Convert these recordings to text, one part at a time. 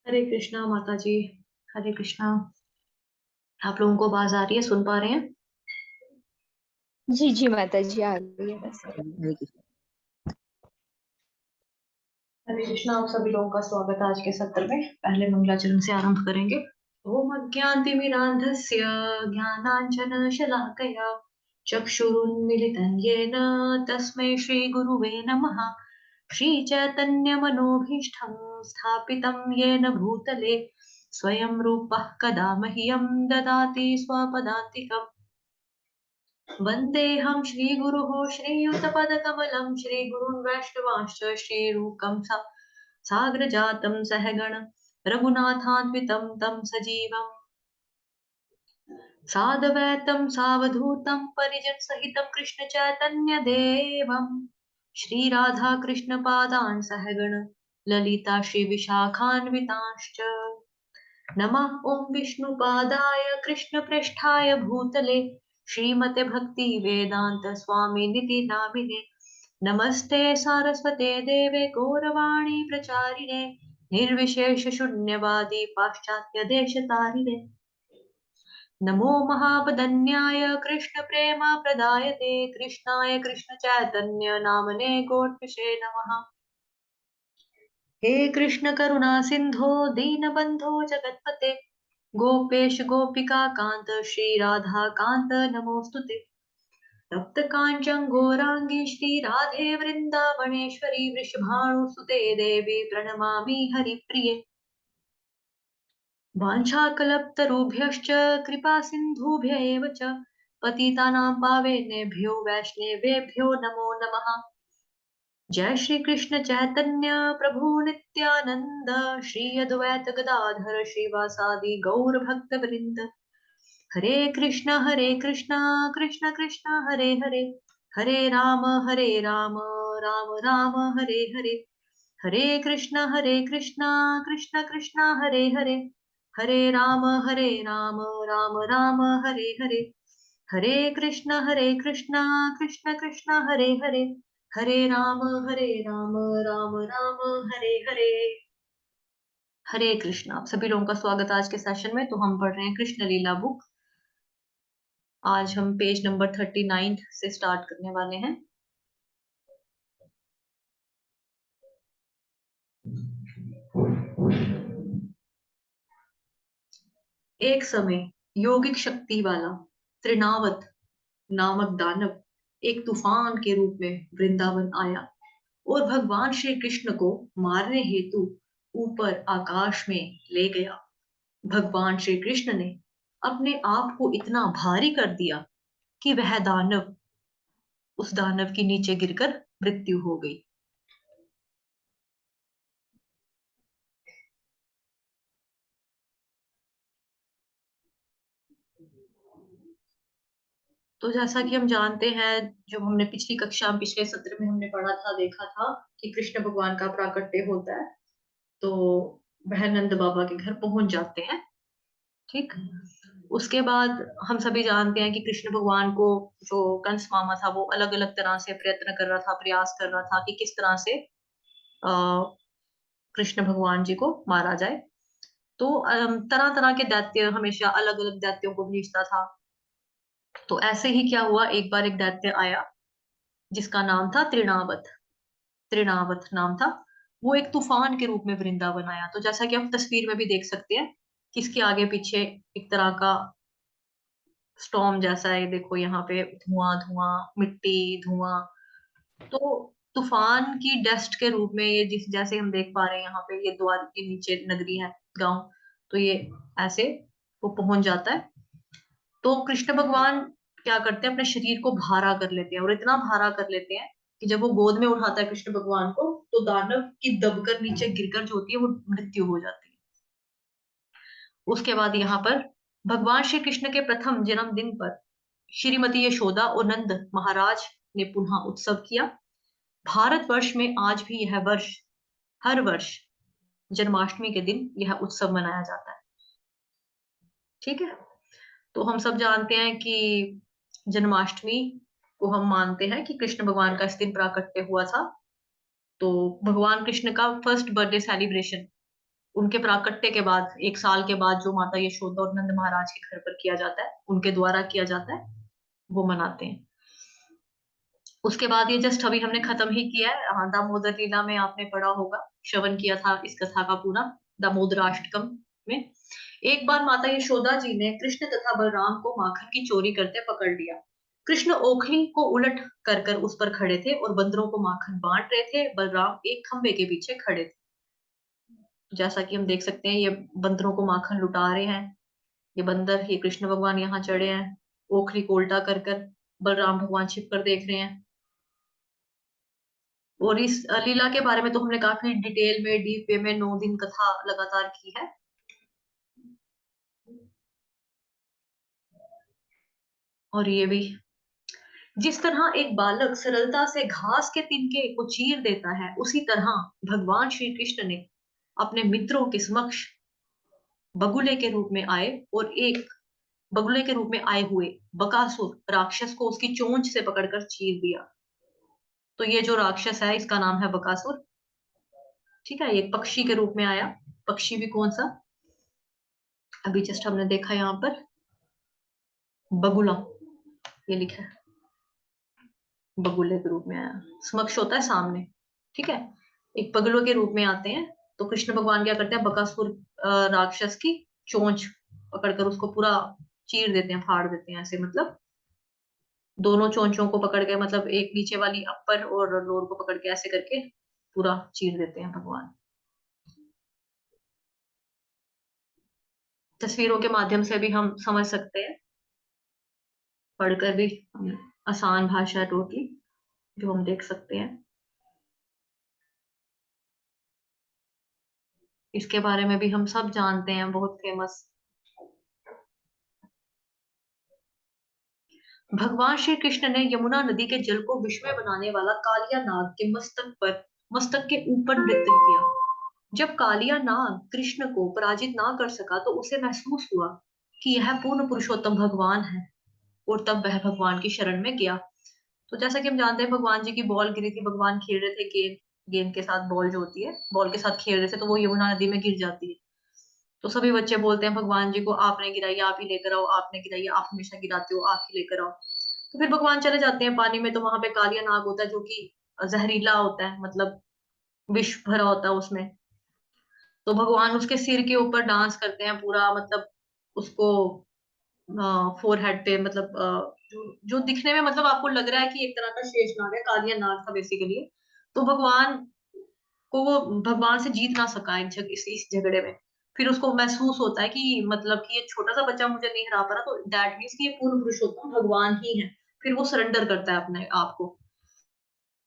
हरे कृष्णा माता जी। हरे कृष्णा। आप लोगों को आवाज आ रही है, सुन पा रहे हैं? जी जी माता जी आ गई है बस। हरे कृष्णा। आप सभी लोगों का स्वागत है आज के सत्र में। पहले मंगलाचरण से आरंभ करेंगे। ओम अज्ञानतिमिरान्धस्य ज्ञानाञ्जनशलाकया चक्षुरुन्मीलितं येन तस्मै श्रीगुरुवे नमः। श्रीचैतन्यमनोभीष्टं स्थापितं येन भूतले स्वयं रूपः कदा मह्यं ददाति स्वपदान्तिकम्। वन्देऽहं श्रीगुरुः श्रीयुतपदकमलं श्रीगुरुन् वैष्णवांश्च श्रीरूपं साग्रजातं सहगण रघुनाथान्वितं तं सजीवम् साद्वैतं सावधूतं परिजनसहितं कृष्णचैतन्यदेवं श्रीराधाकृष्णपादान् सहगण ललिता श्रीविशाखान्वितांश्च नमः ॐ विष्णुपादाय कृष्णप्रेष्ठाय भूतले श्रीमते भक्ति वेदांत स्वामिनिति नामिने नमस्ते सारस्वते देवे गौरवाणी प्रचारिणे निर्विशेष शून्यवादी पाश्चात्य देशतारिणे नमो महावदन्याय कृष्ण प्रेम प्रदायते कृष्णाय कृष्ण चैतन्य नामने गौरविषे नमः। हे कृष्ण करुणा सिंधो दीनबंधो जगत्पते गोपेश गोपिका कांत श्री राधा कांत नमोस्तुते तप्त कांचन गौरांगी श्री राधे वृंदावनेश्वरी वृषभानुसुते देवी प्रणमामि हरिप्रिये वाञ्छाकल्पतरुभ्यश्च कृपा सिन्धुभ्य एव च पतितानां पावनेभ्यो वैष्णवेभ्यो नमो नमः। जय श्री कृष्ण चैतन्य प्रभु नित्यानंद श्री अद्वैत गदाधर श्रीवासादि गौर भक्त वृंद हरे कृष्ण कृष्ण कृष्ण हरे हरे हरे राम राम राम हरे हरे हरे कृष्ण कृष्ण कृष्ण हरे हरे हरे राम राम राम हरे हरे हरे कृष्ण कृष्ण कृष्ण हरे हरे हरे राम राम राम हरे हरे। हरे कृष्ण। आप सभी लोगों का स्वागत है आज के सेशन में। तो हम पढ़ रहे हैं कृष्ण लीला बुक। आज हम पेज नंबर 39 से स्टार्ट करने वाले हैं। एक समय योगिक शक्ति वाला त्रिनावत नामक दानव एक तूफान के रूप में वृंदावन आया और भगवान श्री कृष्ण को मारने हेतु ऊपर आकाश में ले गया। भगवान श्री कृष्ण ने अपने आप को इतना भारी कर दिया कि वह दानव उस दानव के नीचे गिरकर मृत्यु हो गई। तो जैसा कि हम जानते हैं, जो हमने पिछली कक्षा पिछले सत्र में हमने पढ़ा था, देखा था कि कृष्ण भगवान का प्राकट्य होता है तो वह नंद बाबा के घर पहुंच जाते हैं। ठीक। उसके बाद हम सभी जानते हैं कि कृष्ण भगवान को जो कंस मामा था वो अलग अलग तरह से प्रयत्न कर रहा था, प्रयास कर रहा था कि किस तरह से कृष्ण भगवान जी को मारा जाए। तो तरह तरह के दैत्य, हमेशा अलग अलग दैत्यों को भेजता था। तो ऐसे ही क्या हुआ, एक बार एक दैत्य आया जिसका नाम था त्रिनावत। त्रिनावत नाम था। वो एक तूफान के रूप में वृंदावन आया। तो जैसा कि आप तस्वीर में भी देख सकते हैं कि इसके आगे पीछे एक तरह का स्टॉर्म जैसा है। देखो यहाँ पे धुआं धुआं, मिट्टी, धुआं। तो तूफान की डस्ट के रूप में ये जिस जैसे हम देख पा रहे हैं, यहाँ पे ये द्वार के नीचे नगरी है, गांव। तो ये ऐसे वो पहुंच जाता है। तो कृष्ण भगवान क्या करते हैं, अपने शरीर को भारा कर लेते हैं और इतना भारा कर लेते हैं कि जब वो गोद में उठाता है कृष्ण भगवान को तो दानव की दबकर नीचे गिरकर जो होती है वो मृत्यु हो जाती है। उसके बाद यहाँ पर भगवान श्री कृष्ण के प्रथम जन्मदिन पर श्रीमती यशोदा और नंद महाराज ने पुनः उत्सव किया। भारतवर्ष में आज भी यह वर्ष, हर वर्ष जन्माष्टमी के दिन यह उत्सव मनाया जाता है। ठीक है। तो हम सब जानते हैं कि जन्माष्टमी को हम मानते हैं कि कृष्ण भगवान का इस दिन प्राकट्य हुआ था। तो भगवान कृष्ण का फर्स्ट बर्थडे सेलिब्रेशन उनके प्राकट्य के बाद 1 साल के बाद जो माता यशोदा और नंद महाराज के घर पर किया जाता है, उनके द्वारा किया जाता है, वो मनाते हैं। उसके बाद ये जस्ट अभी हमने खत्म ही किया है। हाँ, दामोदर लीला में आपने पढ़ा होगा, श्रवण किया था इस कथा का पूरा, दामोदराष्टकम में। एक बार माता यशोदा जी ने कृष्ण तथा बलराम को माखन की चोरी करते पकड़ लिया। कृष्ण ओखली को उलट कर कर उस पर खड़े थे और बंदरों को माखन बांट रहे थे। बलराम एक खंबे के पीछे खड़े थे। जैसा कि हम देख सकते हैं, ये बंदरों को माखन लुटा रहे हैं। ये बंदर, ये कृष्ण भगवान यहाँ चढ़े हैं, ओखली को उल्टा कर कर बलराम भगवान छिप कर देख रहे हैं। और इस लीला के बारे में तो हमने काफी डिटेल में, डीप वे में 9 दिन कथा लगातार की है। और ये भी, जिस तरह एक बालक सरलता से घास के तिनके को चीर देता है, उसी तरह भगवान श्री कृष्ण ने अपने मित्रों के समक्ष बगुले के रूप में आए और एक बगुले के रूप में आए हुए बकासुर राक्षस को उसकी चोंच से पकड़कर चीर दिया। तो ये जो राक्षस है, इसका नाम है बकासुर। ठीक है, ये पक्षी के रूप में आया। पक्षी भी कौन सा, अभी जस्ट हमने देखा यहाँ पर बगुला, ये लिखा है, बगुले के रूप में आया। समक्ष होता है सामने, ठीक है, एक बगुलों के रूप में आते हैं। तो कृष्ण भगवान क्या करते हैं, बकासुर राक्षस की चोंच पकड़कर उसको पूरा चीर देते हैं, फाड़ देते हैं ऐसे, मतलब दोनों चोंचों को पकड़ के, मतलब एक नीचे वाली अपर और लोअर को पकड़ के ऐसे करके पूरा चीर देते हैं भगवान। तस्वीरों के माध्यम से भी हम समझ सकते हैं, पढ़कर भी आसान भाषा टोटली जो हम देख सकते हैं। इसके बारे में भी हम सब जानते हैं, बहुत फेमस। भगवान श्री कृष्ण ने यमुना नदी के जल को विस्मय बनाने वाला कालिया नाग के मस्तक के ऊपर नृत्य किया। जब कालिया नाग कृष्ण को पराजित ना कर सका, तो उसे महसूस हुआ कि यह पूर्ण पुरुषोत्तम भगवान है, और तब वह भगवान की शरण में गया। तो जैसा कि हम जानते हैं, भगवान जी की बॉल गिरी थी, भगवान खेल रहे थे गेंद, गेंद के साथ बॉल जो होती है, बॉल के साथ खेल रहे थे, तो वो यमुना नदी में गिर जाती है। तो सभी बच्चे बोलते हैं भगवान जी को, आपने गिराई, आप ही लेकर आओ, आपने गिराई, आप हमेशा गिराते हो, आप ही लेकर आओ। तो फिर भगवान चले जाते हैं पानी में, तो वहां पे कालिया नाग होता है जो कि जहरीला होता है, मतलब विष भरा होता है उसमें। तो भगवान उसके सिर के ऊपर डांस करते हैं पूरा, मतलब उसको फोरहेड पे, मतलब जो दिखने में, मतलब आपको लग रहा है कि एक तरह का शेष नाग है, कालिया नाग था बेसिकली। तो भगवान को वो, भगवान से जीत ना सका इस झगड़े में। फिर उसको महसूस होता है कि मतलब कि ये छोटा सा बच्चा मुझे नहीं हरा पा रहा, तो दैट मीन्स कि ये पूर्ण पुरुषोत्तम भगवान ही है। फिर वो सरेंडर करता है अपने आप को।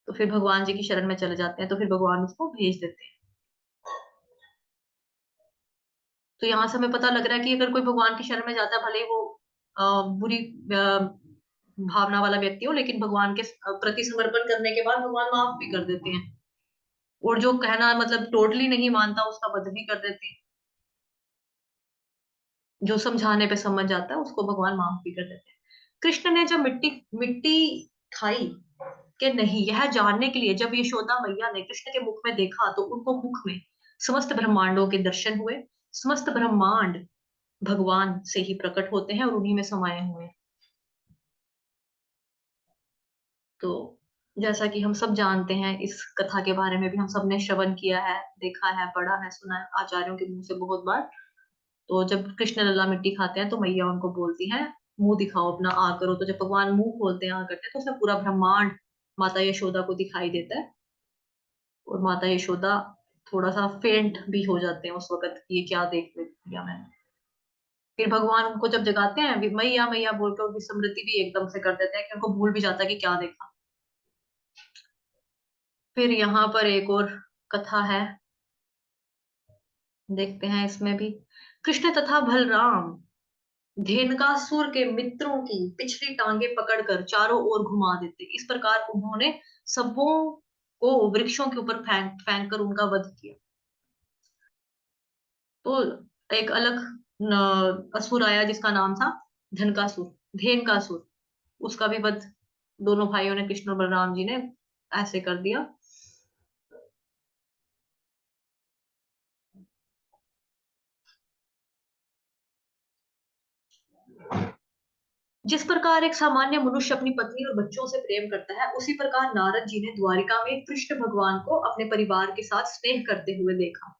तो फिर भगवान जी की शरण में चले जाते हैं, तो फिर भगवान उसको भेज देते हैं। तो यहाँ से हमें पता लग रहा है कि अगर कोई भगवान की शरण में जाता है, भले ही वो बुरी भावना वाला व्यक्ति हो, लेकिन भगवान के प्रति समर्पण करने के बाद भगवान माफ भी कर देते हैं। और जो कहना, मतलब टोटली नहीं मानता, उसका वध भी कर देते हैं। जो समझाने पे समझ जाता है, उसको भगवान माफ भी कर देते हैं। कृष्ण ने जब मिट्टी मिट्टी खाई कि नहीं, यह जानने के लिए जब यशोदा मैया ने कृष्ण के मुख में देखा, तो उनको मुख में समस्त ब्रह्मांडों के दर्शन हुए। समस्त ब्रह्मांड भगवान से ही प्रकट होते हैं और उन्हीं में समाये हुए हैं। तो जैसा कि हम सब जानते हैं, इस कथा के बारे में भी हम सब ने श्रवण किया है, देखा है, पढ़ा है, सुना है आचार्यों के मुंह से बहुत बार। तो जब कृष्ण लल्ला मिट्टी खाते हैं, तो मैया उनको बोलती हैं, मुंह दिखाओ अपना, आ करो। तो जब भगवान मुंह खोलते हैं, आ करते हैं, तो उसमें पूरा ब्रह्मांड माता यशोदा को दिखाई देता है। और माता यशोदा थोड़ा सा फेंट भी हो जाते हैं उस वक्त, ये क्या देख लिया मैंने। फिर भगवान उनको जब जगाते हैं, मैया मैया बोलकर उनकी स्मृति भी एकदम से कर देते हैं, कि उनको भूल भी जाता है कि क्या देखा। फिर यहाँ पर एक और कथा है, देखते हैं इसमें भी। कृष्ण तथा बलराम धेनुकासुर के मित्रों की पिछली टांगे पकड़कर चारों ओर घुमा देते। इस प्रकार उन्होंने सबों को वृक्षों के ऊपर फेंक फेंक कर उनका वध किया। तो एक अलग असुर आया, जिसका नाम था धनकासुर, धेनुकासुर। उसका भी वध दोनों भाइयों ने, कृष्ण और बलराम जी ने ऐसे कर दिया। जिस प्रकार एक सामान्य मनुष्य अपनी पत्नी और बच्चों से प्रेम करता है, उसी प्रकार नारद जी ने द्वारिका में कृष्ण भगवान को अपने परिवार के साथ स्नेह करते हुए देखा।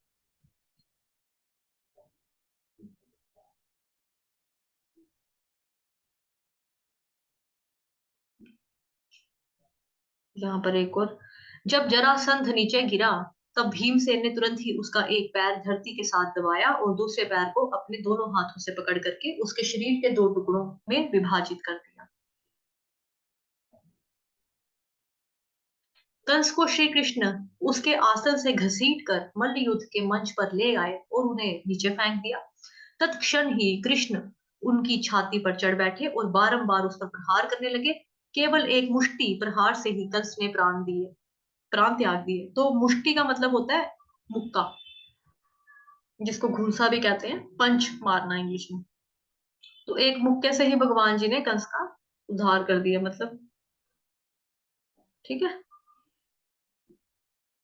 यहाँ पर एक और, जब जरासंध नीचे गिरा, तब भीमसेन ने तुरंत ही उसका एक पैर धरती के साथ दबाया और दूसरे पैर को अपने दोनों हाथों से पकड़ करके उसके शरीर के दो टुकड़ों में विभाजित कर दिया। कंस को श्री कृष्ण उसके आसन से घसीट कर मल्ल युद्ध के मंच पर ले आए और उन्हें नीचे फेंक दिया। तत्क्षण ही कृष्ण उनकी छाती पर चढ़ बैठे और बारंबार उस पर प्रहार करने लगे। केवल एक मुष्टि प्रहार से ही कंस ने प्राण त्याग दिए। तो मुष्टि का मतलब होता है मुक्का, जिसको घूसा भी कहते हैं, पंच मारना इंग्लिश में। तो एक मुक्के से ही भगवान जी ने कंस का उद्धार कर दिया, मतलब ठीक है।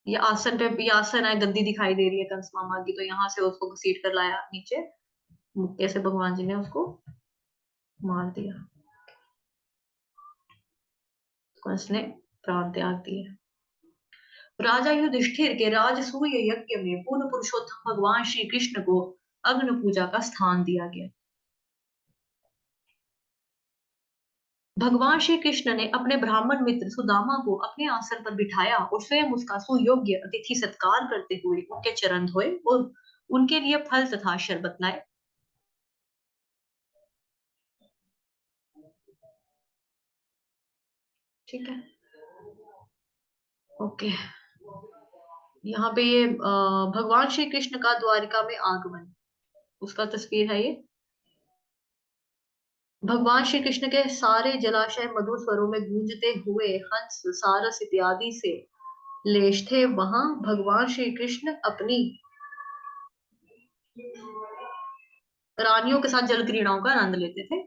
ये आसन पे, ये आसन है, गद्दी दिखाई दे रही है कंस मामा की, तो यहाँ से उसको घसीट कर लाया नीचे, मुक्के से भगवान जी ने उसको मार दिया, कंस ने प्राण त्याग दिए। राजा युधिष्ठिर के राजसूय यज्ञ में पूर्ण पुरुषोत्तम भगवान श्री कृष्ण को अग्नि पूजा का स्थान दिया गया। भगवान श्री कृष्ण ने अपने ब्राह्मण मित्र सुदामा को अपने आसन पर बिठाया और स्वयं उसका सुयोग्य अतिथि सत्कार करते हुए उनके चरण धोए और उनके लिए फल तथा शरबत लाए। ठीक है, ओके। यहाँ पे ये भगवान श्री कृष्ण का द्वारिका में आगमन, उसका तस्वीर है ये। भगवान श्री कृष्ण के सारे जलाशय मधुर स्वरों में गूंजते हुए हंस, सारस इत्यादि से लेश थे। वहां भगवान श्री कृष्ण अपनी रानियों के साथ जल क्रीड़ाओं का आनंद लेते थे।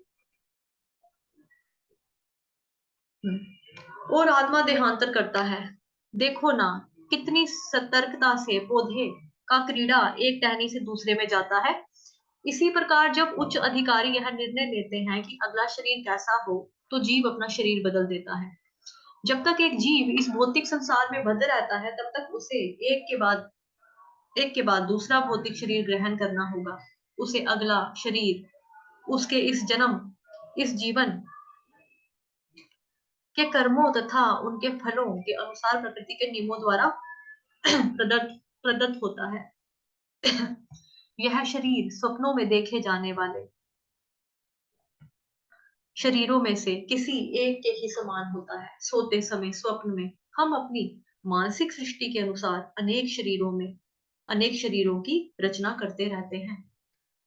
और आत्मा देहांतर करता है। देखो ना, कितनी सतर्कता से पौधे का क्रीड़ा एक टहनी से दूसरे में जाता है। इसी प्रकार जब उच्च अधिकारी यह निर्णय लेते हैं कि अगला शरीर कैसा हो, तो जीव अपना शरीर बदल देता है। जब तक एक जीव इस भौतिक संसार में बंध रहता है, तब तक उसे एक के बाद दूसरा भौतिक शरीर ग्रहण करना होगा। उसे अगला शरीर उसके इस जीवन के कर्मों तथा उनके फलों के अनुसार प्रकृति के नियमों द्वारा प्रदत्त होता है। यह शरीर स्वप्नों में देखे जाने वाले शरीरों में से किसी एक के ही समान होता है। सोते समय स्वप्न में हम अपनी मानसिक सृष्टि के अनुसार अनेक शरीरों की रचना करते रहते हैं।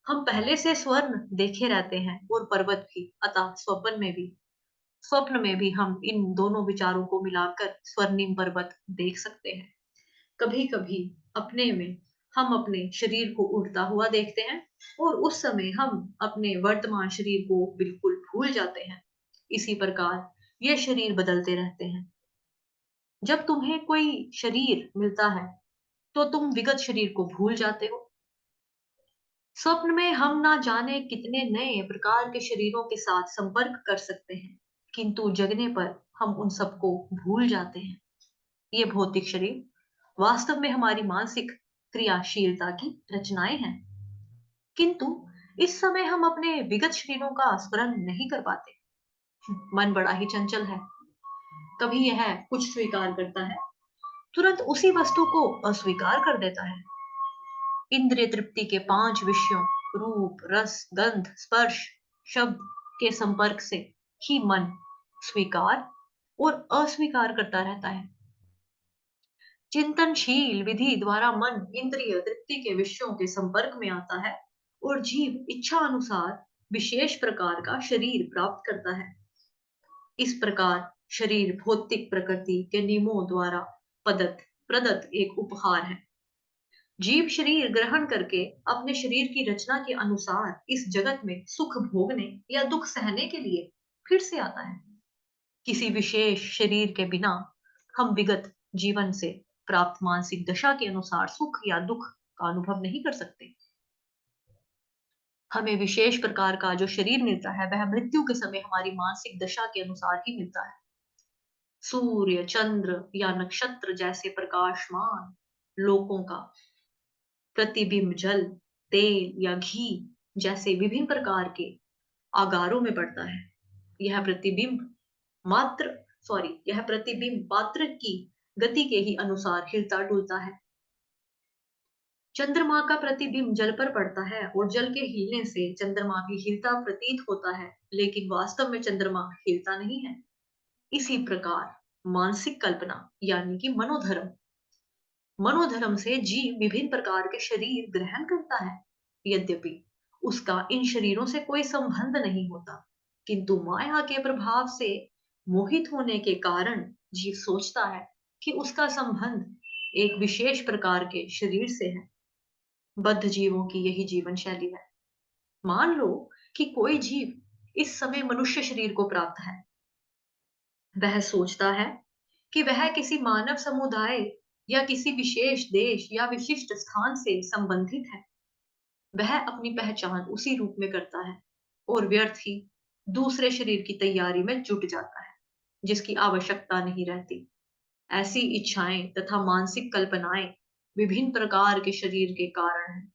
हम पहले से स्वर्ण देखे रहते हैं और पर्वत भी, अतः स्वप्न में भी हम इन दोनों विचारों को मिलाकर स्वर्णिम पर्वत देख सकते हैं। कभी कभी अपने में हम अपने शरीर को उड़ता हुआ देखते हैं और उस समय हम अपने वर्तमान शरीर को बिल्कुल भूल जाते हैं। इसी प्रकार ये शरीर बदलते रहते हैं। जब तुम्हें कोई शरीर मिलता है, तो तुम विगत शरीर को भूल जाते हो। स्वप्न में हम ना जाने कितने नए प्रकार के शरीरों के साथ संपर्क कर सकते हैं, किंतु जगने पर हम उन सबको भूल जाते हैं। ये भौतिक शरीर वास्तव में हमारी मानसिक क्रियाशीलता की रचनाएं हैं, किंतु इस समय हम अपने विगत शरीरों का स्मरण नहीं कर पाते। मन बड़ा ही चंचल है। कभी यह कुछ स्वीकार करता है, तुरंत उसी वस्तु को अस्वीकार कर देता है। इंद्रिय तृप्ति के 5 विषयों, रूप, रस, गंध, स्पर्श, शब्द के संपर्क से ही मन स्वीकार और अस्वीकार करता रहता है। चिंतनशील विधि द्वारा मन इंद्रिय तृप्ति के विषयों के संपर्क में आता है और जीव इच्छा अनुसार विशेष प्रकार का शरीर प्राप्त करता है। इस प्रकार शरीर भौतिक प्रकृति के नियमों द्वारा प्रदत्त एक उपहार है। जीव शरीर ग्रहण करके अपने शरीर की रचना के अनुसार इस जगत में सुख भोगने या दुख सहने के लिए फिर से आता है। किसी विशेष शरीर के बिना हम विगत जीवन से प्राप्त मानसिक दशा के अनुसार सुख या दुख का अनुभव नहीं कर सकते। हमें विशेष प्रकार का जो शरीर मिलता है वह मृत्यु के समय हमारी मानसिक दशा के अनुसार ही मिलता है। सूर्य, चंद्र या नक्षत्र जैसे प्रकाशमान लोकों का प्रतिबिंब जल, तेल या घी जैसे विभिन्न प्रकार के आगारों में पड़ता है। यह प्रतिबिंब मात्र यह प्रतिबिंब पात्र की गति के ही अनुसार हिलता डुलता है। चंद्रमा का प्रतिबिंब जल पर पड़ता है और जल के हिलने से चंद्रमा भी हिलता प्रतीत होता है, लेकिन वास्तव में चंद्रमा हिलता नहीं है। इसी प्रकार मानसिक कल्पना यानी कि मनोधर्म से जीव विभिन्न प्रकार के शरीर ग्रहण करता है। यद्यपि उसका इन शरीरों से कोई संबंध नहीं होता, किंतु माया के प्रभाव से मोहित होने के कारण जीव सोचता है कि उसका संबंध एक विशेष प्रकार के शरीर से है। बद्ध जीवों की यही जीवन शैली है। मान लो कि कोई जीव इस समय मनुष्य शरीर को प्राप्त है। वह सोचता है कि वह किसी मानव समुदाय या किसी विशेष देश या विशिष्ट स्थान से संबंधित है। वह अपनी पहचान उसी रूप में करता है और व्यर्थ ही दूसरे शरीर की तैयारी में जुट जाता है, जिसकी आवश्यकता नहीं रहती। ऐसी इच्छाएं तथा मानसिक कल्पनाएं विभिन्न प्रकार के शरीर के कारण हैं।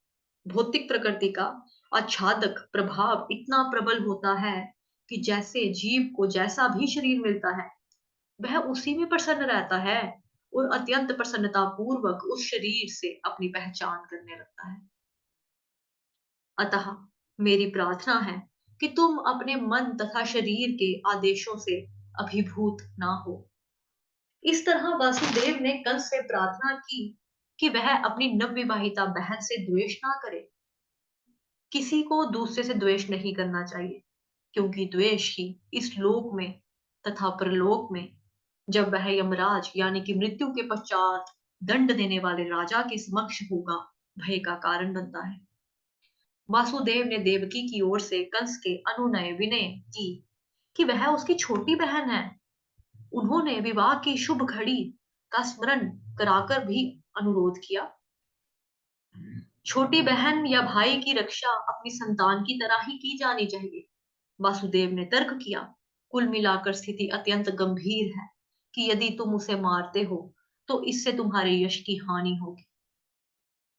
भौतिक प्रकृति का आच्छादक प्रभाव इतना प्रबल होता है कि जैसे जीव को जैसा भी शरीर मिलता है वह उसी में प्रसन्न रहता है और अत्यंत प्रसन्नता पूर्वक उस शरीर से अपनी पहचान करने लगता है। अतः मेरी प्रार्थना है कि तुम अपने मन तथा शरीर के आदेशों से अभिभूत ना हो। इस तरह वासुदेव ने कंस से प्रार्थना की कि वह अपनी नवविवाहिता बहन से द्वेष ना करे। किसी को दूसरे से द्वेष नहीं करना चाहिए, क्योंकि द्वेष ही इस लोक में तथा परलोक में जब वह यमराज यानी कि मृत्यु के पश्चात दंड देने वाले राजा के समक्ष होगा, भय का कारण बनता है। वासुदेव ने देवकी की ओर से कंस के अनुनय विनय की कि वह उसकी छोटी बहन है। उन्होंने विवाह की शुभ घड़ी का स्मरण कराकर भी अनुरोध किया। छोटी बहन या भाई की रक्षा अपनी संतान की तरह ही की जानी चाहिए। वासुदेव ने तर्क किया, कुल मिलाकर स्थिति अत्यंत गंभीर है कि यदि तुम उसे मारते हो तो इससे तुम्हारे यश की हानि होगी।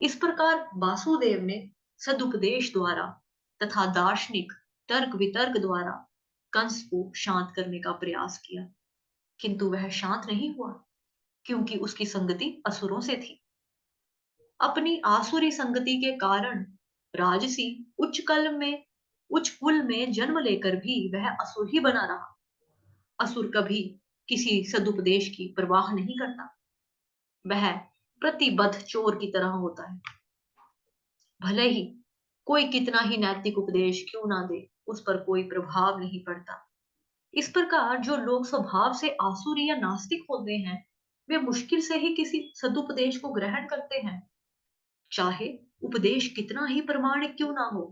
इस प्रकार वासुदेव ने सदुपदेश द्वारा तथा दार्शनिक तर्क वितर्क द्वारा कंस को शांत करने का प्रयास किया, किंतु वह शांत नहीं हुआ, क्योंकि उसकी संगति असुरों से थी। अपनी आसुरी संगति के कारण राजसी उच्च कुल में जन्म लेकर भी वह असुर ही बना रहा। असुर कभी किसी सदुपदेश की परवाह नहीं करता। वह प्रतिबद्ध चोर की तरह होता है। भले ही कोई कितना ही नैतिक उपदेश क्यों ना दे, उस पर कोई प्रभाव नहीं पड़ता। इस प्रकार जो लोग स्वभाव से आसुरी या नास्तिक होते हैं, वे मुश्किल से ही किसी सदुपदेश को ग्रहण करते हैं, चाहे उपदेश कितना ही प्रमाणिक क्यों ना हो।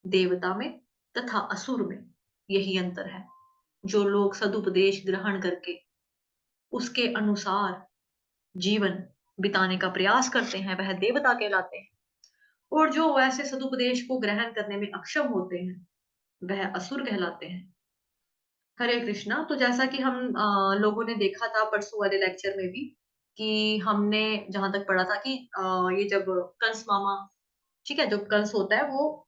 देवता में तथा असुर में यही अंतर है। जो लोग सदुपदेश ग्रहण करके उसके अनुसार जीवन बिताने का प्रयास करते हैं, वह देवता कहलाते हैं, और जो ऐसे सदुपदेश को ग्रहण करने में अक्षम होते हैं, वह असुर कहलाते हैं। हरे कृष्णा। तो जैसा कि हम लोगों ने देखा था परसों वाले लेक्चर में भी, कि हमने जहां तक पढ़ा था कि ये जब कंस मामा, ठीक है, जो कंस होता है वो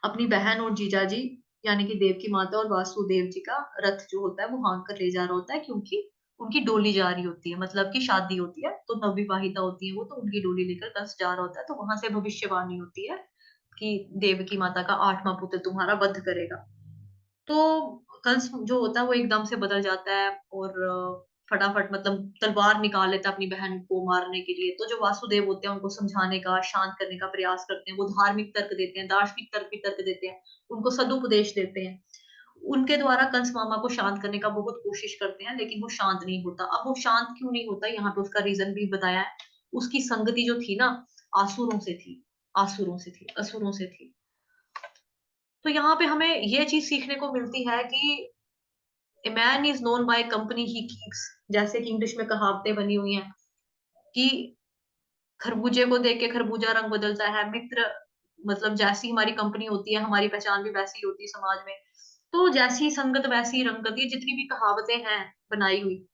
अपनी बहन और जीजाजी यानी कि देवकी माता और वासुदेव जी का रथ जो होता है वो हाँक कर ले जा रहा होता है, क्योंकि उनकी डोली जा रही होती है, मतलब कि शादी होती है, तो नवविवाहिता होती है वो, तो उनकी डोली लेकर कंस जा रहा होता है। तो वहां से भविष्यवाणी होती है कि देवकी माता का 8वां पुत्र तुम्हारा वध करेगा। तो कंस जो होता है वो एकदम से बदल जाता है और फटाफट मतलब तलवार निकाल लेता है अपनी बहन को मारने के लिए। तो जो वासुदेव होते हैं उनको समझाने का, शांत करने का प्रयास करते हैं। वो धार्मिक तर्क देते हैं, दार्शनिक तर्क भी तर्क देते हैं, उनको सदुपदेश देते हैं। उनके द्वारा कंस मामा को शांत करने का बहुत कोशिश करते हैं, लेकिन वो शांत नहीं होता। अब वो शांत क्यों नहीं होता, यहाँ पे उसका रीजन भी बताया है। उसकी संगति जो थी ना, आसुरों से थी, असुरों से थी। तो यहाँ पे हमें ये चीज सीखने को मिलती है कि a man is known by company he keeps. जैसे कि इंग्लिश में कहावतें बनी हुई हैं कि खरबूजे को देख के खरबूजा रंग बदलता है, मित्र मतलब जैसी हमारी कंपनी होती है, हमारी पहचान भी वैसी ही होती है समाज में। तो जैसी संगत वैसी रंगत, ये जितनी भी कहावतें हैं बनाई हुई,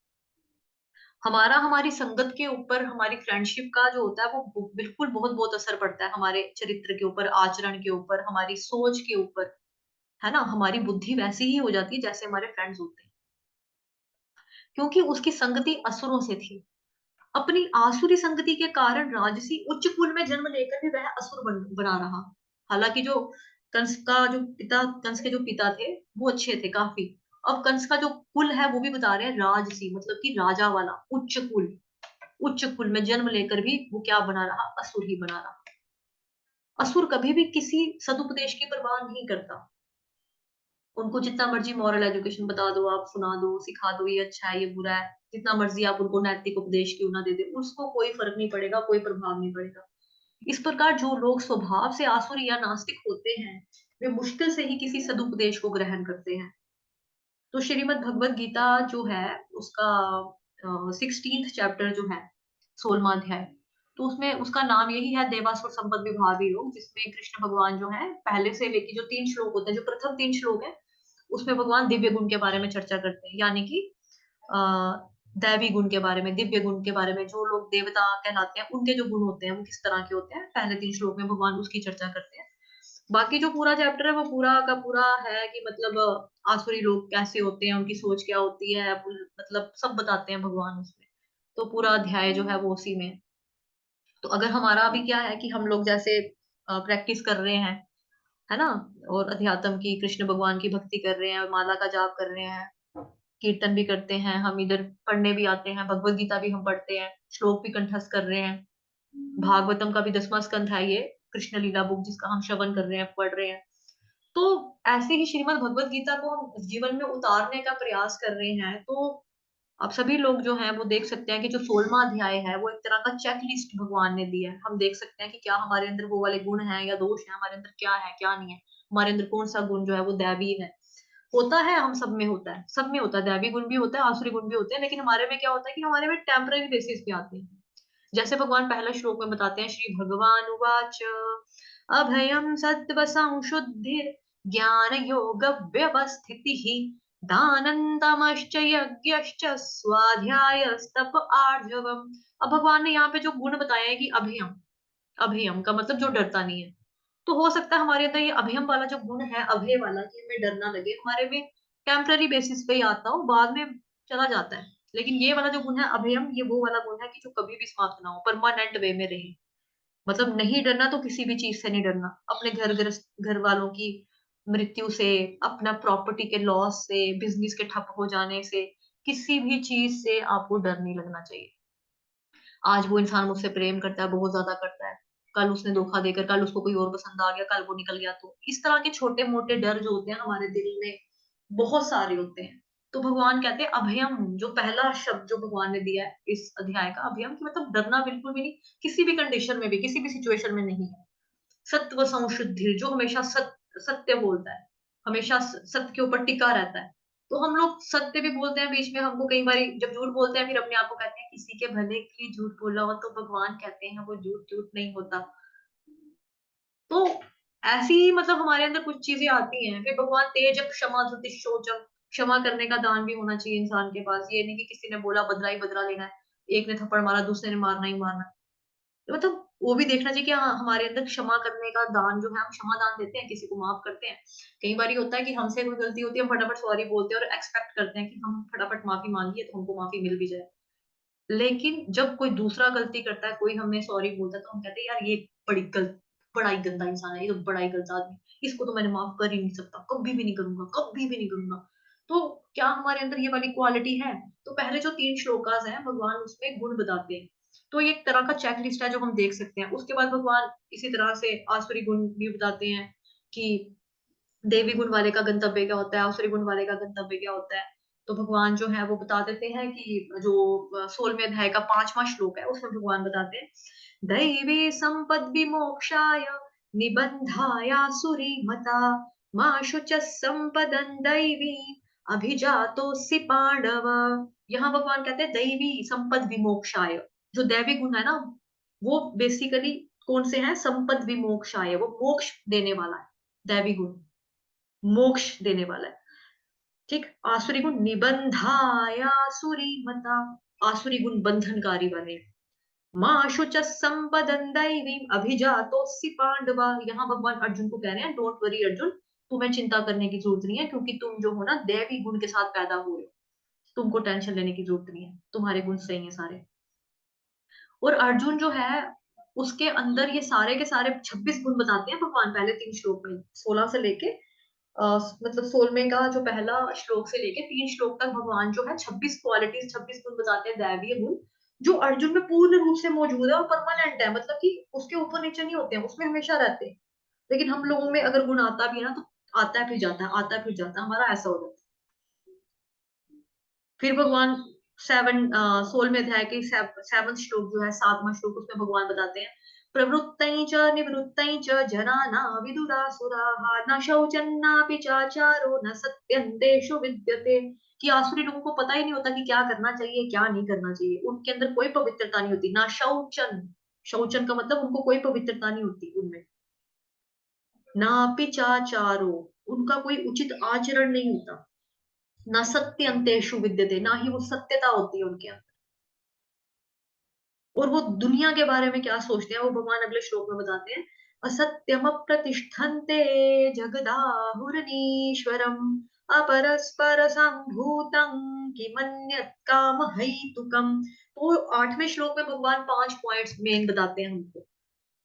हमारा हमारी संगत के ऊपर, हमारी फ्रेंडशिप का जो होता है वो बिल्कुल बहुत बहुत असर पड़ता है हमारे चरित्र के ऊपर, आचरण के ऊपर, हमारी सोच के ऊपर, है ना? हमारी बुद्धि वैसी ही हो जाती है जैसे हमारे फ्रेंड्स होते हैं, क्योंकि उसकी संगति असुरों से थी। अपनी आसुरी संगति के कारण राजसी उच्च कुल में जन्म लेकर भी वह असुर बना रहा। हालांकि जो कंस के जो पिता थे वो अच्छे थे काफी। अब कंस का जो कुल है वो भी बता रहे हैं राजसी, मतलब कि राजा वाला उच्च कुल। उच्च कुल में जन्म लेकर भी वो क्या बना रहा? असुर ही बना रहा। असुर कभी भी किसी सदुपदेश की परवाह नहीं करता। उनको जितना मर्जी मॉरल एजुकेशन बता दो, आप सुना दो, सिखा दो, ये अच्छा है, ये बुरा है, जितना मर्जी आप उनको नैतिक उपदेश क्यों ना दे दे, उसको कोई फर्क नहीं पड़ेगा, कोई प्रभाव नहीं पड़ेगा। इस प्रकार जो लोग स्वभाव से आसुरी या नास्तिक होते हैं, वे मुश्किल से ही किसी सदुपदेश को ग्रहण करते हैं। तो श्रीमद् भगवत गीता जो है उसका 16th चैप्टर जो है, 16वां अध्याय, तो उसमें उसका नाम यही है देवासुर संपद विभाग योग, जिसमें कृष्ण भगवान जो है पहले से लेके जो 3 श्लोक होते हैं, जो प्रथम 3 श्लोक है, उसमें भगवान दिव्य गुण के बारे में चर्चा करते हैं, यानी कि अ, दैवी गुण के बारे में, दिव्य गुण के बारे में, जो लोग देवता कहलाते हैं उनके जो गुण होते हैं वो किस तरह के होते हैं, पहले 3 श्लोक में भगवान उसकी चर्चा करते हैं। बाकी जो पूरा चैप्टर है वो पूरा का पूरा है कि मतलब आसुरी लोग कैसे होते हैं, उनकी सोच क्या होती है, मतलब सब बताते हैं भगवान उसमें। तो पूरा अध्याय जो है वो उसी में है। तो अगर हमारा अभी क्या है कि हम लोग जैसे प्रैक्टिस कर रहे हैं, है ना, और अध्यात्म की, कृष्ण भगवान की भक्ति कर रहे हैं, माला का जाप कर रहे हैं, कीर्तन भी करते हैं, हम इधर पढ़ने भी आते हैं, भगवत गीता भी हम पढ़ते हैं, श्लोक भी कंठस्थ कर रहे हैं, भागवतम का भी 10वां स्कंध है ये, कृष्ण लीला बुक, जिसका हम श्रवण कर रहे हैं, पढ़ रहे हैं। तो ऐसे ही श्रीमद् भगवत गीता को हम जीवन में उतारने का प्रयास कर रहे हैं, तो आप सभी लोग जो हैं वो देख सकते हैं कि जो 16वां अध्याय है वो एक तरह का चेक लिस्ट भगवान ने दिया है। हम देख सकते हैं कि क्या हमारे अंदर वो वाले गुण हैं या दोष हैं, हमारे अंदर क्या है क्या नहीं है, हमारे अंदर कौन सा गुण जो है वो दैवी है। होता है, हम सब में होता है, सब में होता है, दैवी गुण भी होता है, आसुरी गुण भी होते हैं, लेकिन हमारे में क्या होता है कि हमारे में टेम्पररी बेसिस पे आते हैं। जैसे भगवान पहला श्लोक में बताते हैं, श्री भगवान उवाच अभयम सत्व संशुद्धिर ज्ञान योग व्यवस्थितिः दानंतमश्च यज्ञश्च स्वाध्यायस्तप आर्जवम। अब भगवान ने यहाँ पे जो गुण बताया है कि अभयम, अभयम का मतलब जो डरता नहीं है। तो हो सकता है हमारे अंदर ये अभयम वाला जो गुण है, अभय वाला, कि हमें डरना लगे, हमारे में टेम्पररी बेसिस पे ही आता हो, बाद में चला जाता है। लेकिन ये वाला जो गुण है अभयम, ये वो वाला गुण है कि जो कभी भी समाप्त ना हो, परमानेंट वे में रहे। मतलब नहीं डरना तो किसी भी चीज से नहीं डरना, अपने घर वालों की मृत्यु से, अपना प्रॉपर्टी के लॉस से, बिजनेस के ठप हो जाने से, किसी भी चीज से आपको डर नहीं लगना चाहिए। आज वो इंसान मुझसे प्रेम करता है, बहुत ज्यादा करता है, कल उसने धोखा देकर, कल उसको कोई और पसंद आ गया, कल वो निकल गया, तो इस तरह के छोटे मोटे डर जो होते हैं हमारे दिल में बहुत सारे होते हैं। तो भगवान कहते हैं अभयम, जो पहला शब्द जो भगवान ने दिया है इस अध्याय का, अभयम, की मतलब डरना बिल्कुल भी नहीं, किसी भी कंडीशन में भी, किसी भी सिचुएशन में नहीं है। सत्व संशुद्धि, जो हमेशा सत्य बोलता है, हमेशा सत्य के ऊपर टिका रहता है। तो हम लोग सत्य भी बोलते हैं, बीच में हमको कई बार जब झूठ बोलते हैं फिर अपने आप को कहते हैं किसी के भले के लिए झूठ बोला हो, तो भगवान कहते हैं वो झूठ झूठ नहीं होता। तो ऐसी ही मतलब हमारे अंदर कुछ चीजें आती हैं। फिर भगवान तेज क्षमा धृति शौचम, क्षमा करने का दान भी होना चाहिए इंसान के पास। ये नहीं कि किसी ने बोला बदला ही बदला लेना है, एक ने थप्पड़ मारा दूसरे ने मारना ही मारना है। तो मतलब वो भी देखना चाहिए कि हाँ, हमारे अंदर क्षमा करने का दान जो है, हम क्षमा दान देते हैं, किसी को माफ करते हैं। कई बार ये होता है कि हमसे कोई गलती होती है, हम फटाफट सॉरी बोलते हैं और एक्सपेक्ट करते हैं कि हम फटाफट माफी मांगिए तो हमको माफी मिल भी जाए। लेकिन जब कोई दूसरा गलती करता है, कोई हमें सॉरी बोलता है, तो हम कहते हैं यार ये बड़ा ही गंदा इंसान है, ये तो बड़ा ही गलत आदमी, इसको तो मैंने माफ कर ही नहीं सकता, कभी भी नहीं करूंगा, कभी भी नहीं करूंगा। तो क्या हमारे अंदर ये वाली क्वालिटी है? तो पहले जो 3 श्लोकास हैं भगवान उसमें गुण बताते हैं। तो ये एक तरह का चेकलिस्ट है जो हम देख सकते हैं। उसके बाद भगवान इसी तरह से आसुरी गुण भी बताते हैं कि देवी गुण वाले का गंतव्य क्या होता है, आसुरी गुण वाले का गंतव्य क्या होता है। तो भगवान जो है वो बता देते हैं कि जो 16वें अध्याय का 5वां श्लोक है उसमें भगवान बताते हैं, दैवी संपद विमोक्षाय निबंधायासुरी मता मा शुच संपदन दैवी अभिजातोसि पांडव। यहाँ भगवान कहते हैं दैवी संपद विमोक्षाय, जो दैवी गुण है ना, वो बेसिकली कौन से हैं? संपद विमोक्षाय, वो मोक्ष देने वाला है, दैवी गुण मोक्ष देने वाला है। ठीक, आसुरी गुण निबंधाय आसुरी मता, आसुरी गुण बंधनकारी बने। मां शुच संपदन दैवीम अभिजातोसि पांडवा, यहाँ भगवान अर्जुन को कह रहे हैं डोंट वरी अर्जुन, तुम्हें चिंता करने की जरूरत नहीं है, क्योंकि तुम जो हो ना दैवी गुण के साथ पैदा हुए हो, तुमको टेंशन लेने की जरूरत नहीं है, तुम्हारे गुण सही है सारे। और अर्जुन जो है उसके अंदर ये सारे के सारे 26 गुण बताते हैं भगवान पहले 3 श्लोक में, 16 से लेके मतलब 16वें का जो पहला श्लोक से लेके 3 श्लोक तक भगवान जो है 26 क्वालिटीज 26 गुण बताते हैं दैवीय गुण, जो अर्जुन में पूर्ण रूप से मौजूद है और परमानेंट है, मतलब कि उसके ऊपर नीचे नहीं होते हैं, उसमें हमेशा रहते हैं। लेकिन हम लोगों में अगर गुण आता भी है ना तो आता है फिर जाता है, आता है फिर जाता है, हमारा ऐसा हो जाता है। फिर भगवान 16वें अध्याय के 7वां श्लोक जो है 7वां श्लोक, उसमें भगवान बताते हैं प्रवृत्तै च निवृत्तै च जनाना विदुरासुराः न शौचन्नापि चाचारो न सत्यं तेषु विद्यते, कि आसुरी लोगों को पता ही नहीं होता कि क्या करना चाहिए क्या नहीं करना चाहिए, उनके अंदर कोई पवित्रता नहीं होती, ना शौचन, शौचन का मतलब उनको कोई पवित्रता नहीं होती उनमें, नापि चाचारो, उनका कोई उचित आचरण नहीं होता, ना सत्यंतेषु विद्यते, ना ही वो सत्यता होती है उनके अंदर। और वो दुनिया के बारे में क्या सोचते हैं वो भगवान अगले श्लोक में बताते हैं, असत्यम प्रतिष्ठन्ते जगदाहुरनीश्वरम अपरस्पर संभूतं किमन्यत् काम हेतुकम। तो 8वें श्लोक में भगवान 5 पॉइंट्स मेन बताते हैं हमको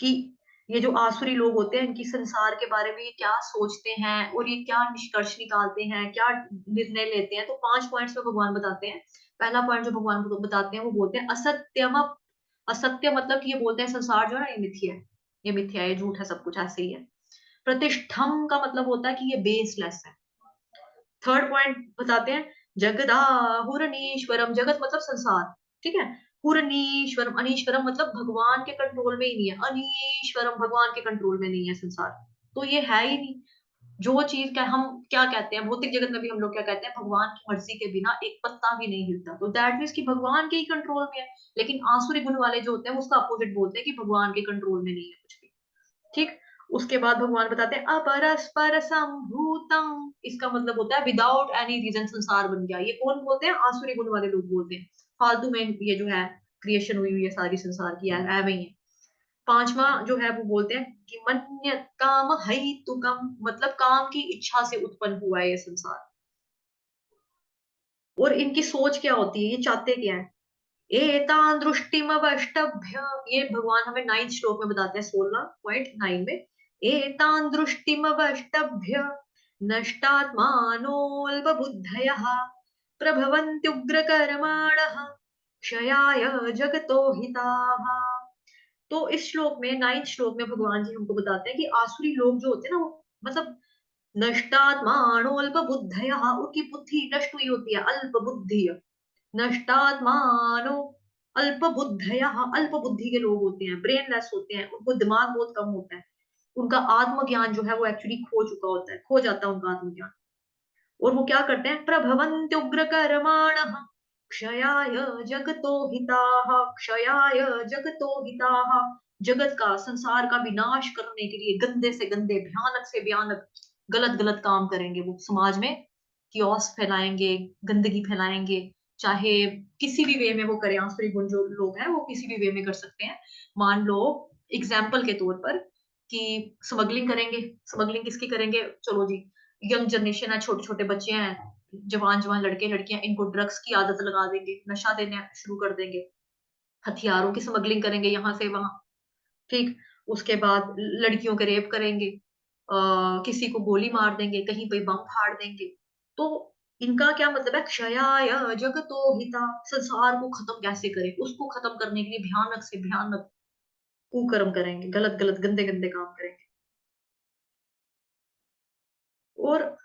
कि ये जो आसुरी लोग होते हैं इनकी संसार के बारे में ये क्या सोचते हैं और ये क्या निष्कर्ष निकालते हैं, क्या निर्णय लेते हैं, तो 5 पॉइंट्स में भगवान बताते हैं। पहला पॉइंट जो भगवान बताते हैं वो बोलते हैं असत्यम, असत्य मतलब कि ये बोलते हैं संसार जो है ना ये मिथ्या है, ये मिथ्या है, ये झूठ है, सब कुछ ऐसे ही है। प्रतिष्ठम का मतलब होता है कि ये बेसलेस है। थर्ड पॉइंट बताते हैं जगदाहुरनीश्वरम, जगत मतलब संसार, ठीक है। हुरनीश्वरम, अनीश्वरम मतलब भगवान के कंट्रोल में ही नहीं है, अनीश्वरम भगवान के कंट्रोल में नहीं है संसार, तो ये है ही नहीं। जो चीज का हम क्या कहते हैं भौतिक जगत में भी हम लोग क्या कहते हैं, भगवान की मर्जी के बिना एक पत्ता भी नहीं हिलता, तो दैट मीन्स कि भगवान के ही कंट्रोल में है। लेकिन आसुरी गुण वाले जो होते हैं उसका अपोजिट बोलते हैं कि भगवान के कंट्रोल में नहीं है कुछ भी, ठीक। उसके बाद भगवान बताते हैं अपरस्पर संभूतम, इसका मतलब होता है विदाउट एनी रीजन संसार बन गया, ये कौन बोलते हैं? आसुरी गुण वाले लोग बोलते हैं, फालतू में ये जो है क्रिएशन हुई हुई है सारी संसार की है वही है। पांचवा जो है वो बोलते हैं कि मन्य काम हेतुकम, मतलब काम की इच्छा से उत्पन्न हुआ है ये संसार। और इनकी सोच क्या होती है, ये चाहते क्या है? एतां दृष्टिमवष्टभ्य, ये भगवान हमें 9th श्लोक में बताते हैं 16.9 में, एतां दृष्टिमवष्टभ्य नष्टात्मानोऽल्पबुद्धयः प्रभवन्त्युग्रकर्माणः क्षयाय जगतो हिताः। तो इस श्लोक में 9th श्लोक में भगवान जी हमको बताते हैं कि आसुरी लोग जो होते हैं ना वो मतलब नष्टात्मानो अल्प बुद्धयः, उनकी बुद्धि नष्ट हुई होती है, अल्प बुद्धि, नष्टात्मानो अल्प बुद्धयः, अल्प बुद्धि के लोग होते हैं, ब्रेनलेस होते हैं, उनको दिमाग बहुत कम होता है, उनका आत्मज्ञान जो है वो एक्चुअली खो चुका होता है, खो जाता है उनका आत्मज्ञान। और वो क्या करते हैं? प्रभवन्त्य उग्र कर्माणः क्षयाय जगतो हिताः, क्षयाय जगतो हिताः, जगत का संसार का विनाश करने के लिए गंदे से गंदे भयानक से भयानक गलत गलत काम करेंगे, वो समाज में कियोस फैलाएंगे, गंदगी फैलाएंगे, चाहे किसी भी वे में वो करें। आसुरी गुण जो लोग हैं वो किसी भी वे में कर सकते हैं। मान लो एग्जाम्पल के तौर पर कि स्मगलिंग करेंगे, स्मगलिंग किसकी करेंगे? चलो जी, यंग जनरेशन है, छोटे छोटे बच्चे हैं, जवान जवान लड़के लड़कियां, इनको ड्रग्स की आदत लगा देंगे, नशा देना शुरू कर देंगे, हथियारों की स्मगलिंग करेंगे यहाँ से वहां, ठीक। उसके बाद लड़कियों के रेप करेंगे, किसी को गोली मार देंगे, कहीं पे बम फाड़ देंगे। तो इनका क्या मतलब है? क्षयाय जगतो हिता, संसार को खत्म कैसे करें, उसको खत्म करने के लिए भयानक से भयानक कुकर्म करेंगे, गलत गलत गंदे गंदे काम करेंगे। और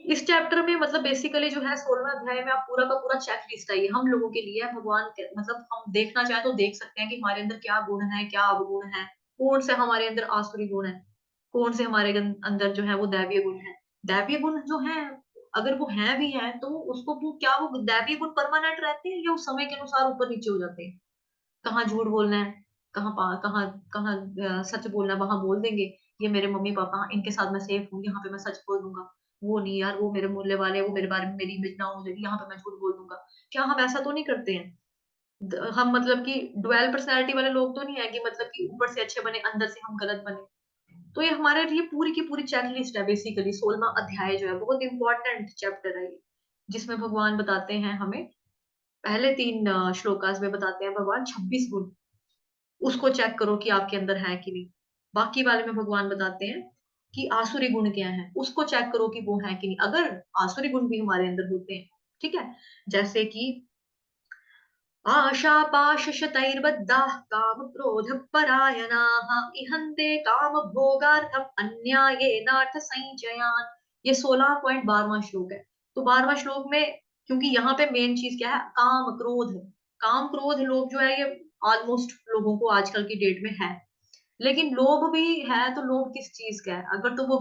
इस चैप्टर में मतलब बेसिकली जो है 16वें अध्याय में आप पूरा का पूरा चेक लिस्ट है, ये हम लोगों के लिए है। भगवान मतलब हम देखना चाहे तो देख सकते हैं कि हमारे अंदर क्या गुण है, क्या अवगुण है, कौन से हमारे अंदर आसुरी गुण है, कौन से हमारे अंदर जो है वो दैवीय गुण है। दैवीय गुण जो है अगर वो है भी है तो उसको वो क्या, वो दैवीय गुण परमानेंट रहते हैं या उस समय के अनुसार ऊपर नीचे हो जाते हैं? कहाँ झूठ बोलना है, कहाँ कहाँ कहाँ सच बोलना वहां बोल देंगे, ये मेरे मम्मी पापा इनके साथ मैं सेफ हूँ, यहाँ पे मैं सच बोल दूंगा। वो नहीं यार, वो मेरे मोहल्ले वाले, वो मेरे बारे में मेरी इमेज ना हो जाएगी, यहाँ पे मैं झूठ बोल दूंगा। क्या हम ऐसा तो नहीं करते हैं? हम मतलब कि डुअल पर्सनैलिटी वाले लोग तो नहीं है कि मतलब कि ऊपर से अच्छे बने अंदर से हम गलत बने। तो ये हमारे लिए पूरी की पूरी चेकलिस्ट है बेसिकली। 16वां अध्याय जो है बहुत इंपॉर्टेंट चैप्टर है ये, जिसमें भगवान बताते हैं हमें, पहले 3 श्लोकास में बताते हैं भगवान 26 गुण, उसको चेक करो कि आपके अंदर है कि नहीं। बाकी वाले में भगवान बताते हैं कि आसुरी गुण क्या है, उसको चेक करो कि वो है कि नहीं। अगर आसुरी गुण भी हमारे अंदर होते हैं, ठीक है, जैसे कि आशापाशशतैर्बद्धाः कामक्रोधपरायणाः इहन्ते कामभोगार्थम् अन्यायेनार्थसंचयान्। ये 16.12वां श्लोक है। तो 12वां श्लोक में, क्योंकि यहाँ पे मेन चीज क्या है, काम क्रोध। काम क्रोध लोग जो है ये ऑलमोस्ट लोगों को आजकल की डेट में है। लेकिन लोभ भी है, तो लोभ किस चीज का है? अगर तो वो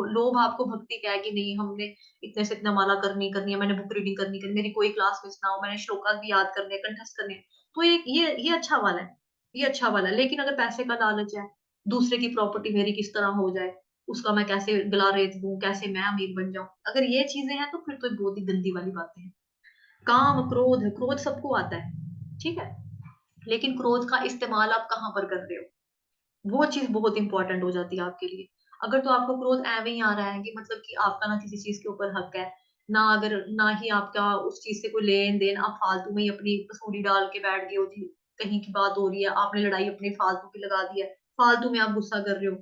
लोभ आपको भक्ति का है कि नहीं, हमने इतने से इतना माला करनी करनी है, मैंने बुक रीडिंग करनी करनी, मेरी कोई क्लास मिस ना हो, मैंने श्लोकास भी याद करने कंठस्थ करने हैं, तो ये अच्छा वाला है, ये अच्छा वाला है। लेकिन अगर पैसे का लालच है, दूसरे की प्रॉपर्टी मेरी किस तरह हो जाए, उसका मैं कैसे गला रेत दूं, कैसे मैं अमीर बन जाऊं, अगर ये चीजें हैं तो फिर तो बहुत ही गंदी वाली बातें हैं। काम क्रोध, क्रोध सबको आता है, ठीक है, लेकिन क्रोध का इस्तेमाल आप कहाँ पर कर रहे हो, वो चीज बहुत इंपॉर्टेंट हो जाती है आपके लिए। अगर तो आपको क्रोध एवे ही आ रहा है कि मतलब कि आपका ना किसी चीज के ऊपर हक है, ना अगर ना ही आपका उस चीज से कोई लेन देन, आप फालतू में ही अपनी कसूरी डाल के बैठ गए हो जी, कहीं की बात हो रही है, आपने लड़ाई अपनी फालतू की लगा दी है, फालतू में आप गुस्सा कर रहे हो,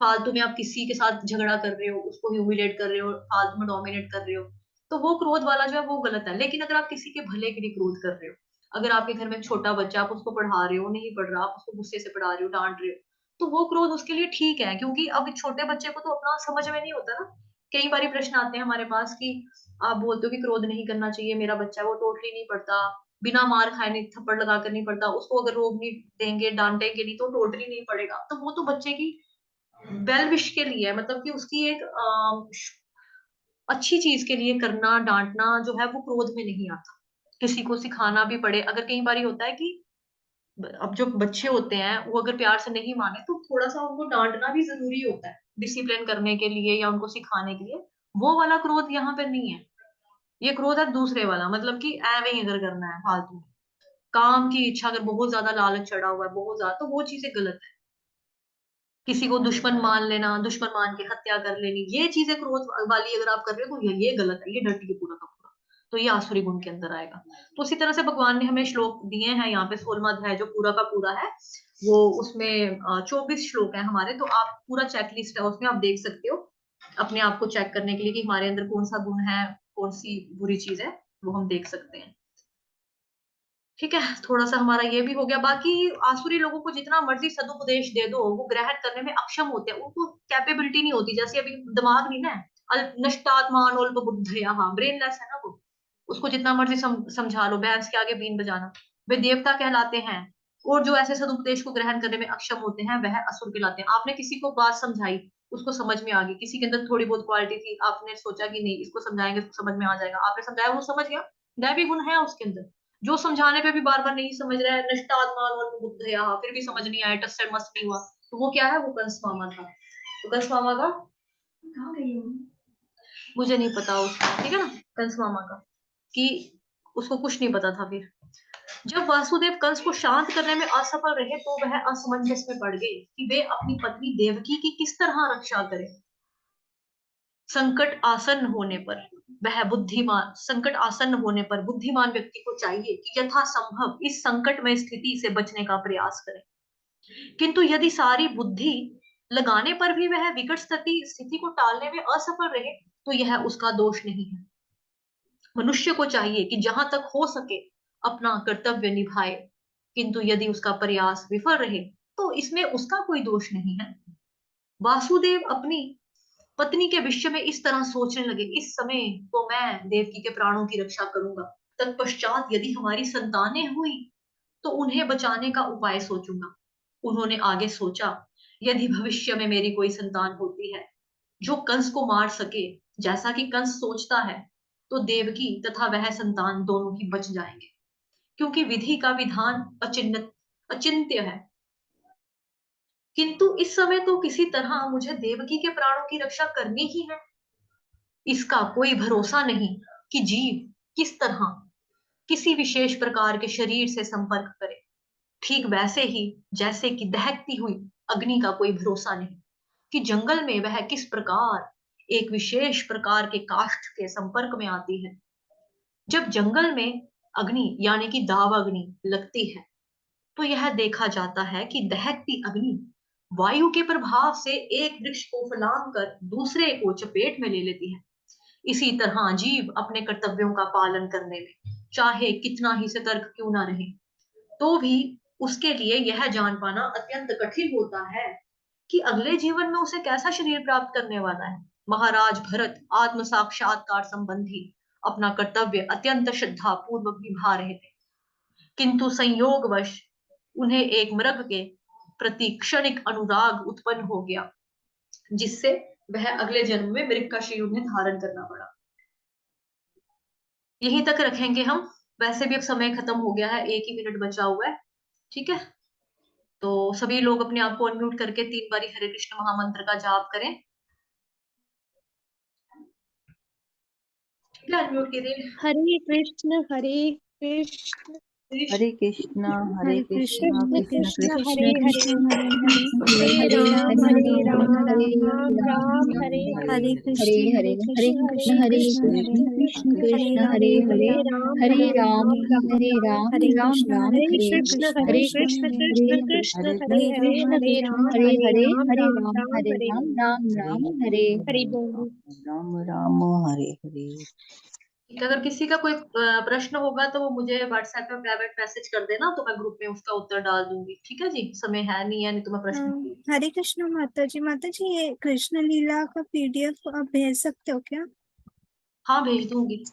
फालतू में आप किसी के साथ झगड़ा कर रहे हो, उसको ह्यूमिलेट कर रहे हो, फालतू में डोमिनेट कर रहे हो, तो वो क्रोध वाला जो है वो गलत है। लेकिन अगर आप किसी के भले के लिए क्रोध कर रहे हो, अगर आपके घर में एक छोटा बच्चा, आप उसको पढ़ा रहे हो, नहीं पढ़ रहा, आप उसको गुस्से से पढ़ा रहे हो, डांट रहे हो, तो वो क्रोध उसके लिए ठीक है, क्योंकि अब एक छोटे बच्चे को तो अपना समझ में नहीं होता ना। कई बार प्रश्न आते हैं हमारे पास कि आप बोलते हो कि क्रोध नहीं करना चाहिए, मेरा बच्चा है वो टोटली नहीं पढ़ता, बिना मार खाए नहीं, थप्पड़ लगा कर नहीं पढ़ता, उसको अगर रोक नहीं देंगे, डांटेंगे नहीं तो टोटली नहीं पढ़ेगा, तो वो तो बच्चे की वेल विश के लिए है, मतलब कि उसकी एक अच्छी चीज के लिए करना, डांटना जो है वो क्रोध में नहीं आता। किसी को सिखाना भी पड़े, अगर कई बार होता है कि अब जो बच्चे होते हैं वो अगर प्यार से नहीं माने तो थोड़ा सा उनको डांटना भी जरूरी होता है, डिसिप्लिन करने के लिए या उनको सिखाने के लिए। वो वाला क्रोध यहाँ पे नहीं है, ये क्रोध है दूसरे वाला, मतलब कि एवे ही अगर करना है फालतू, काम की इच्छा, अगर बहुत ज्यादा लालच चढ़ा हुआ है बहुत ज्यादा, तो वो चीजें गलत है। किसी को दुश्मन मान लेना, दुश्मन मान के हत्या कर लेनी, ये चीजें क्रोध वाली अगर आप कर रहे हो तो ये गलत है, ये डर्टी है पूरा का पूरा, तो ये आसुरी गुण के अंदर आएगा। तो उसी तरह से भगवान ने हमें श्लोक दिए हैं यहाँ पे, 16वां अध्याय जो पूरा का पूरा है, वो उसमें 24 श्लोक है हमारे, तो आप पूरा चेकलिस्ट है उसमें, आप देख सकते हो अपने आप को चेक करने के लिए कि हमारे अंदर कौन सा गुण है, कौन सी बुरी चीज है, वो हम देख सकते हैं। ठीक है, थोड़ा सा हमारा ये भी हो गया। बाकी आसुरी लोगों को जितना मर्जी सदुपदेश दे दो, वो ग्रहण करने में अक्षम होते हैं, उनको कैपेबिलिटी नहीं होती, जैसे अभी दिमाग नहीं ना है, नष्टात्मान अल्प बुद्धया, हाँ ब्रेनलेस है ना वो, उसको जितना मर्जी समझा लो, भैंस के आगे बीन बजाना, वे देवता कहलाते हैं। और जो ऐसे सदुपदेश को ग्रहण करने में अक्षम होते हैं वह असुर कहलाते हैं। आपने किसी को बात समझाई, उसको समझ में आ गई, किसी के अंदर थोड़ी बहुत क्वालिटी थी, आपने सोचा कि नहीं इसको समझाएंगे इसको समझ में आ जाएगा, आपने समझाया वो समझ गया, दैवी गुण है उसके अंदर। जो समझाने पे भी बार बार नहीं समझ रहा है, निष्ठात्मान और बुद्ध यहाँ फिर भी समझ नहीं आया, टस से मस नहीं हुआ, तो वो क्या है, वो कंस मामा था। तो कंस मामा का कहाँ गई हूँ? मुझे नहीं पता उसका, ठीक है ना, कंस मामा का, कि उसको कुछ नहीं पता था। फिर जब वासुदेव कंस को शांत करने में असफल रहे तो वह असमंजस में पड़ गए कि वे अपनी पत्नी देवकी की किस तरह रक्षा करें। संकट आसन्न होने पर संकट आसन्न होने पर बुद्धिमान व्यक्ति को चाहिए कि यथासंभव इस संकटमय स्थिति से बचने का प्रयास करें। किंतु यदि सारी बुद्धि लगाने पर भी वह विकट स्थिति को टालने में असफल रहे तो यह उसका दोष नहीं है। मनुष्य को चाहिए कि जहां तक हो सके अपना कर्तव्य निभाए, किंतु यदि उसका प्रयास विफल रहे तो इसमें उसका कोई दोष नहीं है। वासुदेव अपनी पत्नी के विषय में इस तरह सोचने लगे, इस समय तो मैं देवकी के प्राणों की रक्षा करूंगा, तत्पश्चात यदि हमारी संतानें हुई तो उन्हें बचाने का उपाय सोचूंगा। उन्होंने आगे सोचा, यदि भविष्य में मेरी कोई संतान होती है जो कंस को मार सके जैसा कि कंस सोचता है, तो देवकी तथा वह संतान दोनों ही बच जाएंगे, क्योंकि विधि का विधान अचिन्त्य है। किंतु इस समय तो किसी तरह मुझे देवकी के प्राणों की रक्षा करनी ही है। इसका कोई भरोसा नहीं कि जीव किस तरह किसी विशेष प्रकार के शरीर से संपर्क करे। ठीक वैसे ही जैसे कि दहकती हुई अग्नि का कोई भरोसा नहीं कि जंगल में वह किस प्रकार एक विशेष प्रकार के काष्ठ के संपर्क में आती है। जब जंगल में अग्नि यानी कि दाव अग्नि लगती है तो यह देखा जाता है कि दहकती अग्नि वायु के प्रभाव से एक वृक्ष को फलांग कर दूसरे को चपेट में ले लेती है। इसी तरह जीव अपने कर्तव्यों का पालन करने में चाहे कितना ही सतर्क क्यों ना रहे, तो भी उसके लिए यह जान पाना अत्यंत कठिन होता है कि अगले जीवन में उसे कैसा शरीर प्राप्त करने वाला है। महाराज भरत आत्म साक्षात्कार संबंधी अपना कर्तव्य अत्यंत श्रद्धा पूर्वक निभा रहे थे, किंतु संयोगवश उन्हें एक मृग के प्रति क्षणिक अनुराग उत्पन्न हो गया, जिससे वह अगले जन्म में मृग का शरीर उन्हें धारण करना पड़ा। यहीं तक रखेंगे हम। वैसे भी अब समय खत्म हो गया है, 1 ही मिनट बचा हुआ है। ठीक है, तो सभी लोग अपने आप को अनम्यूट करके 3 बारी हरे कृष्ण महामंत्र का जाप करें। ठीक है, अनम्यूट कीजिए। हरे कृष्ण हरे कृष्ण हरे कृष्णा हरे कृष्ण कृष्ण कृष्ण कृष्ण कृष्ण हरे हरे हरे हरे हरे राम हरे हरे राम हरे राम राम राम हरे हरे हरे हरे कृष्ण हरे हरे कृष्ण कृष्ण हरे कृष्ण कृष्ण कृष्ण हरे कृष्ण हरे हरे हरे हरे राम हरे राम राम राम हरे राम राम हरे राम कृष्ण राम हरे हरे कृष्ण हरे हरे कृष्ण कृष्ण कृष्ण हरे कृष्ण हरे हरे हरे कृष्ण हरे कृष्ण राम हरे हरे हरे राम राम राम हरे हरे राम बोल राम राम हरे हरि हरे बोल। राम राम हरे हरे। अगर किसी का कोई प्रश्न होगा तो वो मुझे व्हाट्सएप पे प्राइवेट मैसेज कर देना, तो मैं ग्रुप में उसका उत्तर डाल दूंगी। ठीक है जी, समय है नहीं है, नहीं तो मैं प्रश्न। हरे कृष्ण माता जी ये कृष्ण लीला का PDF आप भेज सकते हो क्या? हाँ, भेज दूंगी।